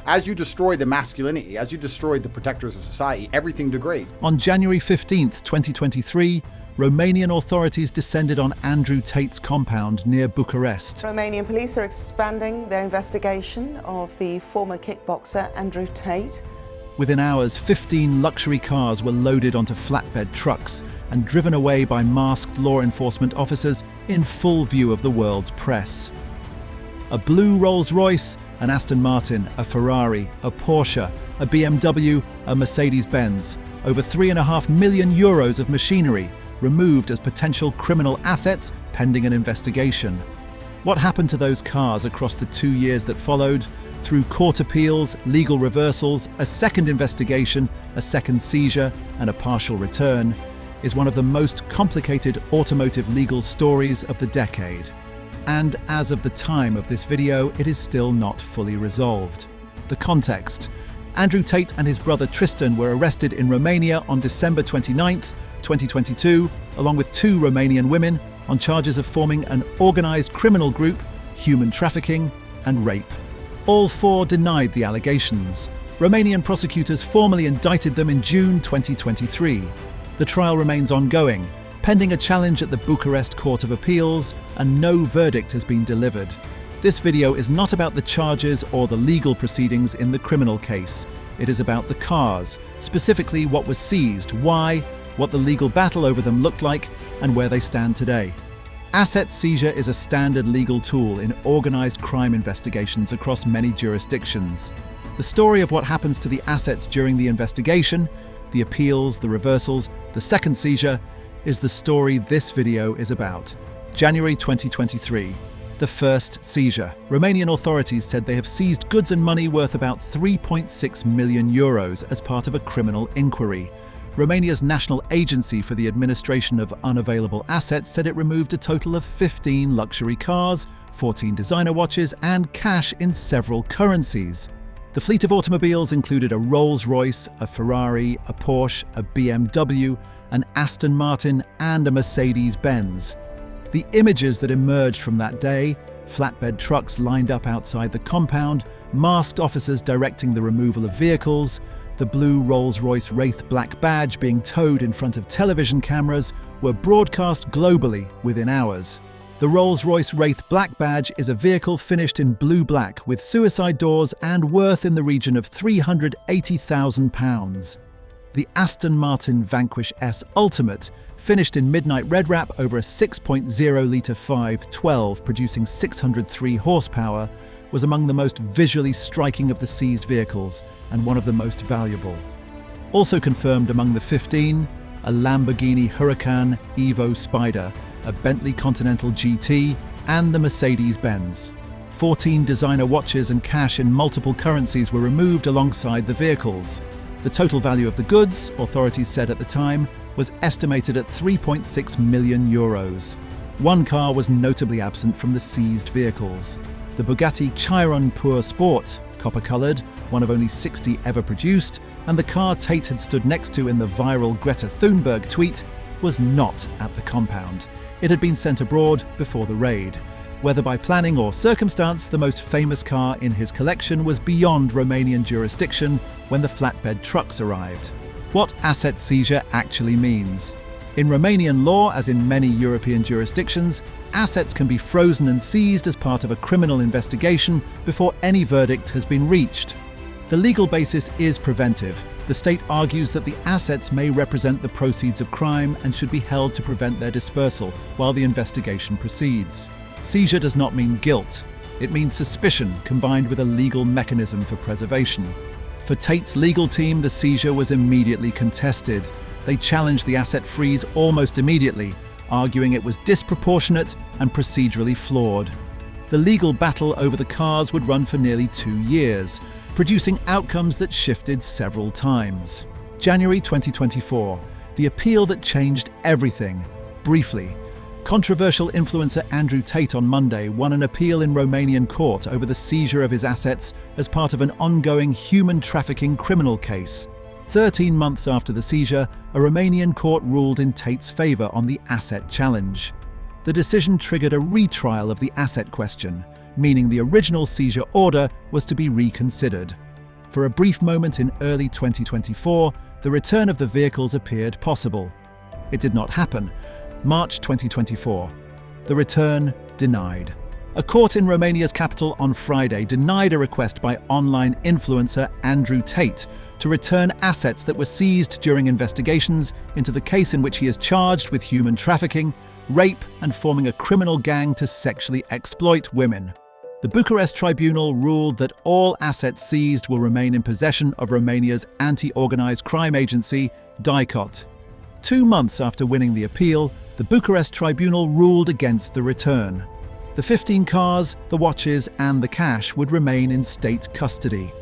As you destroy the masculinity, as you destroy the protectors of society, everything degrades. On January 15th, 2023, Romanian authorities descended on Andrew Tate's compound near Bucharest. Romanian police are expanding their investigation of the former kickboxer Andrew Tate. Within hours, 15 luxury cars were loaded onto flatbed trucks and driven away by masked law enforcement officers in full view of the world's press. A blue Rolls-Royce, an Aston Martin, a Ferrari, a Porsche, a BMW, a Mercedes-Benz, over €3.5 million of machinery removed as potential criminal assets pending an investigation. What happened to those cars across the 2 years that followed? Through court appeals, legal reversals, a second investigation, a second seizure, and a partial return, is one of the most complicated automotive legal stories of the decade. And as of the time of this video, it is still not fully resolved. The context: Andrew Tate and his brother Tristan were arrested in Romania on December 29th, 2022, along with 2 Romanian women, on charges of forming an organised criminal group, human trafficking, and rape. All 4 denied the allegations. Romanian prosecutors formally indicted them in June 2023. The trial remains ongoing, pending a challenge at the Bucharest Court of Appeals, and no verdict has been delivered. This video is not about the charges or the legal proceedings in the criminal case. It is about the cars, specifically what was seized, why, what the legal battle over them looked like, and where they stand today. Asset seizure is a standard legal tool in organised crime investigations across many jurisdictions. The story of what happens to the assets during the investigation, the appeals, the reversals, the second seizure, is the story this video is about. January 2023. The first seizure. Romanian authorities said they have seized goods and money worth about €3.6 million as part of a criminal inquiry. Romania's National Agency for the Administration of Unavailable Assets said it removed a total of 15 luxury cars, 14 designer watches, and cash in several currencies. The fleet of automobiles included a Rolls-Royce, a Ferrari, a Porsche, a BMW, an Aston Martin, and a Mercedes-Benz. The images that emerged from that day, flatbed trucks lined up outside the compound, masked officers directing the removal of vehicles, the blue Rolls-Royce Wraith Black Badge being towed in front of television cameras, were broadcast globally within hours. The Rolls-Royce Wraith Black Badge is a vehicle finished in blue-black with suicide doors and worth in the region of £380,000. The Aston Martin Vanquish S Ultimate, finished in midnight red wrap over a 6.0-litre 512 producing 603 horsepower, was among the most visually striking of the seized vehicles and one of the most valuable. Also confirmed among the 15, a Lamborghini Huracan Evo Spider, a Bentley Continental GT, and the Mercedes-Benz. 14 designer watches and cash in multiple currencies were removed alongside the vehicles. The total value of the goods, authorities said at the time, was estimated at €3.6 million. One car was notably absent from the seized vehicles. The Bugatti Chiron Pur Sport, copper-coloured, one of only 60 ever produced, and the car Tate had stood next to in the viral Greta Thunberg tweet, was not at the compound. It had been sent abroad before the raid. Whether by planning or circumstance, the most famous car in his collection was beyond Romanian jurisdiction when the flatbed trucks arrived. What asset seizure actually means. In Romanian law, as in many European jurisdictions, assets can be frozen and seized as part of a criminal investigation before any verdict has been reached. The legal basis is preventive. The state argues that the assets may represent the proceeds of crime and should be held to prevent their dispersal while the investigation proceeds. Seizure does not mean guilt. It means suspicion combined with a legal mechanism for preservation. For Tate's legal team, the seizure was immediately contested. They challenged the asset freeze almost immediately, arguing it was disproportionate and procedurally flawed. The legal battle over the cars would run for nearly 2 years, producing outcomes that shifted several times. January 2024, the appeal that changed everything. Briefly, controversial influencer Andrew Tate on Monday won an appeal in Romanian court over the seizure of his assets as part of an ongoing human trafficking criminal case. 13 months after the seizure, a Romanian court ruled in Tate's favour on the asset challenge. The decision triggered a retrial of the asset question, meaning the original seizure order was to be reconsidered. For a brief moment in early 2024, the return of the vehicles appeared possible. It did not happen. March 2024. The return denied. A court in Romania's capital on Friday denied a request by online influencer Andrew Tate to return assets that were seized during investigations into the case in which he is charged with human trafficking, rape, and forming a criminal gang to sexually exploit women. The Bucharest tribunal ruled that all assets seized will remain in possession of Romania's anti-organized crime agency, DICOT. 2 months after winning the appeal, the Bucharest tribunal ruled against the return. The 15 cars, the watches, and the cash would remain in state custody.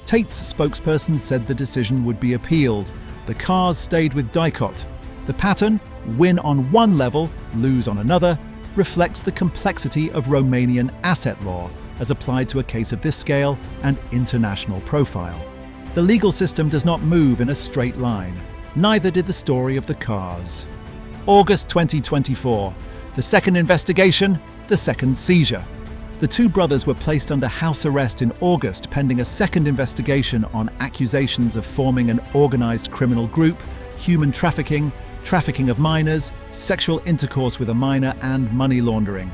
Tate's spokesperson said the decision would be appealed. The cars stayed with DICOT. The pattern, win on one level, lose on another, reflects the complexity of Romanian asset law as applied to a case of this scale and international profile. The legal system does not move in a straight line. Neither did the story of the cars. August 2024. The second investigation, the second seizure. The two brothers were placed under house arrest in August pending a second investigation on accusations of forming an organized criminal group, human trafficking, trafficking of minors, sexual intercourse with a minor, and money laundering.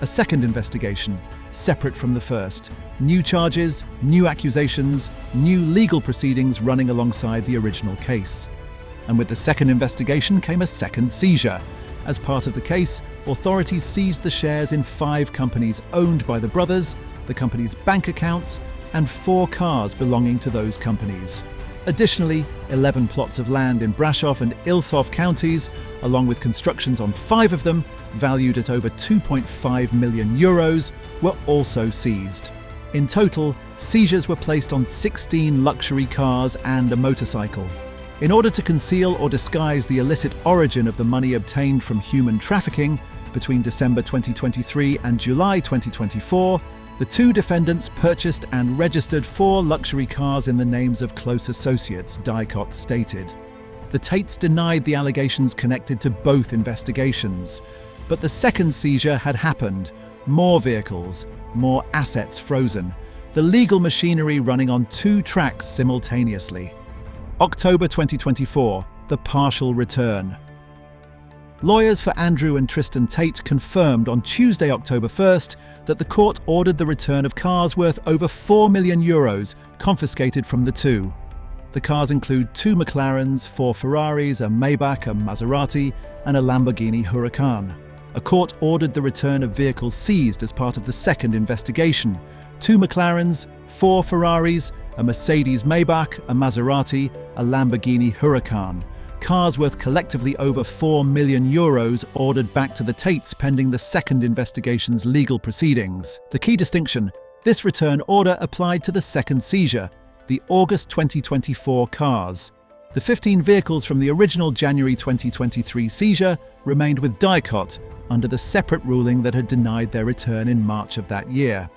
A second investigation, separate from the first. New charges, new accusations, new legal proceedings running alongside the original case. And with the second investigation came a second seizure. As part of the case, authorities seized the shares in 5 companies owned by the brothers, the company's bank accounts, and 4 cars belonging to those companies. Additionally, 11 plots of land in Brașov and Ilfov counties, along with constructions on 5 of them, valued at over 2.5 million euros, were also seized. In total, seizures were placed on 16 luxury cars and a motorcycle. In order to conceal or disguise the illicit origin of the money obtained from human trafficking, between December 2023 and July 2024, the two defendants purchased and registered 4 luxury cars in the names of close associates, DICOT stated. The Tates denied the allegations connected to both investigations. But the second seizure had happened. More vehicles, more assets frozen. The legal machinery running on 2 tracks simultaneously. October 2024, the partial return. Lawyers for Andrew and Tristan Tate confirmed on Tuesday, October 1st, that the court ordered the return of cars worth over 4 million euros confiscated from the two. The cars include 2 McLarens, 4 Ferraris, a Maybach, a Maserati, and a Lamborghini Huracan. A court ordered the return of vehicles seized as part of the second investigation. 2 McLarens, 4 Ferraris, a Mercedes Maybach, a Maserati, a Lamborghini Huracan. Cars worth collectively over 4 million euros ordered back to the Tates pending the second investigation's legal proceedings. The key distinction: this return order applied to the second seizure, the August 2024 cars. The 15 vehicles from the original January 2023 seizure remained with DICOT under the separate ruling that had denied their return in March of that year.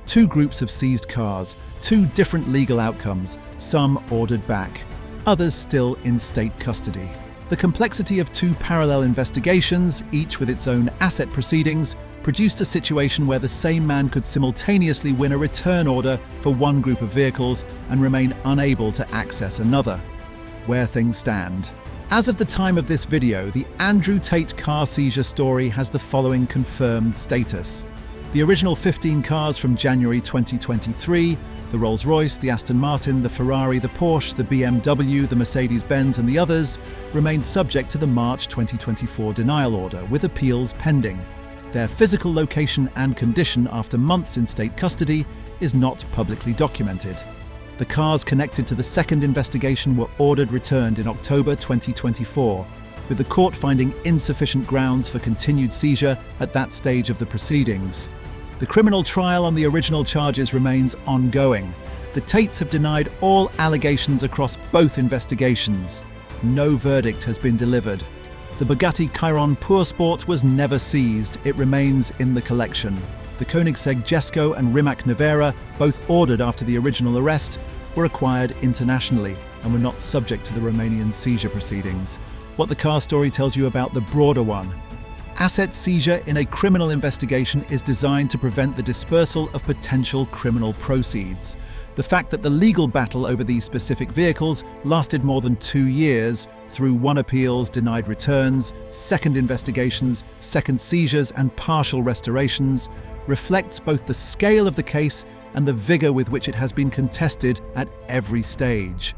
2 groups of seized cars, 2 different legal outcomes, some ordered back, others still in state custody. The complexity of 2 parallel investigations, each with its own asset proceedings, produced a situation where the same man could simultaneously win a return order for one group of vehicles and remain unable to access another. Where things stand. As of the time of this video, the Andrew Tate car seizure story has the following confirmed status. The original 15 cars from January 2023, the Rolls-Royce, the Aston Martin, the Ferrari, the Porsche, the BMW, the Mercedes-Benz and the others, remained subject to the March 2024 denial order, with appeals pending. Their physical location and condition after months in state custody is not publicly documented. The cars connected to the second investigation were ordered returned in October 2024, with the court finding insufficient grounds for continued seizure at that stage of the proceedings. The criminal trial on the original charges remains ongoing. The Tates have denied all allegations across both investigations. No verdict has been delivered. The Bugatti Chiron Pur Sport was never seized. It remains in the collection. The Koenigsegg Jesko and Rimac Nevera, both ordered after the original arrest, were acquired internationally and were not subject to the Romanian seizure proceedings. What the car story tells you about the broader one. Asset seizure in a criminal investigation is designed to prevent the dispersal of potential criminal proceeds. The fact that the legal battle over these specific vehicles lasted more than 2 years, through 1 appeals, denied returns, second investigations, second seizures and partial restorations, reflects both the scale of the case and the vigour with which it has been contested at every stage.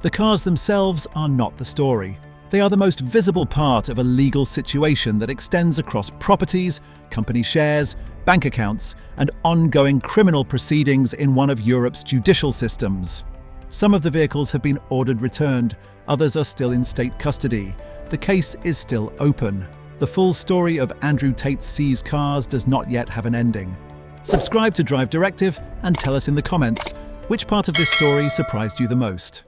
The cars themselves are not the story. They are the most visible part of a legal situation that extends across properties, company shares, bank accounts, and ongoing criminal proceedings in one of Europe's judicial systems. Some of the vehicles have been ordered returned, others are still in state custody. The case is still open. The full story of Andrew Tate's seized cars does not yet have an ending. Subscribe to Drive Directive and tell us in the comments which part of this story surprised you the most.